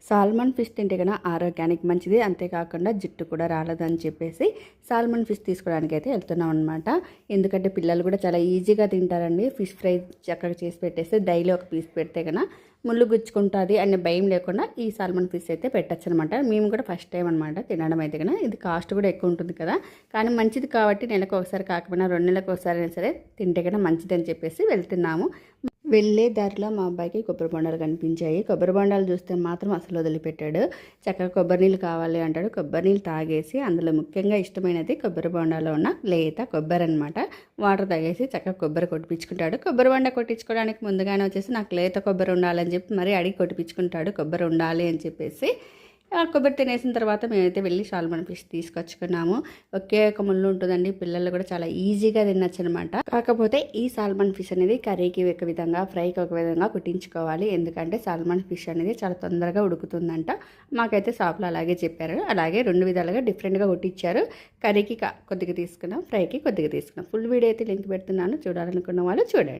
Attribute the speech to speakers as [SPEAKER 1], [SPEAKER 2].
[SPEAKER 1] Salmon fish తింటే కన్నా ఆరోగ్యానికి మంచిది, అంతేకాకుండా జుట్టు కూడా రాలదని చెప్పేసి సాల్మన్ ఫిష్ తీసుకోవడానికి అయితే వెళ్తున్నాం అనమాట. ఎందుకంటే పిల్లలు కూడా చాలా ఈజీగా తింటారండి. ఫిష్ ఫ్రై చక్కగా చేసి పెట్టేస్తే డైలీ ఒక పీస్ పెడితే కన్నా ముళ్ళు గుచ్చుకుంటుంది అనే భయం లేకుండా ఈ సాల్మన్ ఫిష్ అయితే పెట్టచ్చు అనమాట. మేము కూడా ఫస్ట్ టైం అనమాట తినడం అయితే కన్నా. ఇది కాస్ట్ కూడా ఎక్కువ ఉంటుంది కదా, కానీ మంచిది కాబట్టి నెలకు ఒకసారి కాకపోయినా 2 నెలలకు ఒకసారి అయినా సరే తింటే కన్నా మంచిది అని చెప్పేసి వెళ్తున్నాము. వెళ్ళే దారిలో మా అబ్బాయికి కొబ్బరి బొండాలు కనిపించాయి. కొబ్బరి బొండాలు చూస్తే మాత్రం అసలు వదిలిపెట్టాడు. చక్కగా కొబ్బరి నీళ్ళు కావాలి అంటాడు. కొబ్బరి నీళ్ళు తాగేసి అందులో ముఖ్యంగా ఇష్టమైనది కొబ్బరి బొండాలో ఉన్న లేత కొబ్బరి అనమాట. వాటర్ తాగేసి చక్కగా కొబ్బరి కొట్టిపించుకుంటాడు. కొబ్బరి బొండ కొట్టించుకోవడానికి ముందుగానే వచ్చేసి నాకు లేత కొబ్బరి ఉండాలని చెప్పి మరీ అడిగి కొట్టిపించుకుంటాడు. కొబ్బరి ఉండాలి అని చెప్పేసి కొబ్బరి తినేసిన తర్వాత మేమైతే వెళ్ళి సాల్మన్ ఫిష్ తీసుకొచ్చుకున్నాము. ఒకే ఒక ముళ్ళు ఉంటుందండి, పిల్లలు కూడా చాలా ఈజీగా తినచ్చు అనమాట. కాకపోతే ఈ సాల్మన్ ఫిష్ అనేది కర్రీకి ఒక విధంగా, ఫ్రైకి ఒక విధంగా కుట్టించుకోవాలి. ఎందుకంటే సాల్మన్ ఫిష్ అనేది చాలా తొందరగా ఉడుకుతుందంట. మాకైతే షాప్లో అలాగే చెప్పారు. అలాగే 2 విధాలుగా డిఫరెంట్గా కుట్టించారు. కర్రీకి కొద్దిగా తీసుకున్నాం, ఫ్రైకి కొద్దిగా తీసుకున్నాం. ఫుల్ వీడియో అయితే లింక్ పెడుతున్నాను, చూడాలనుకున్న వాళ్ళు చూడండి.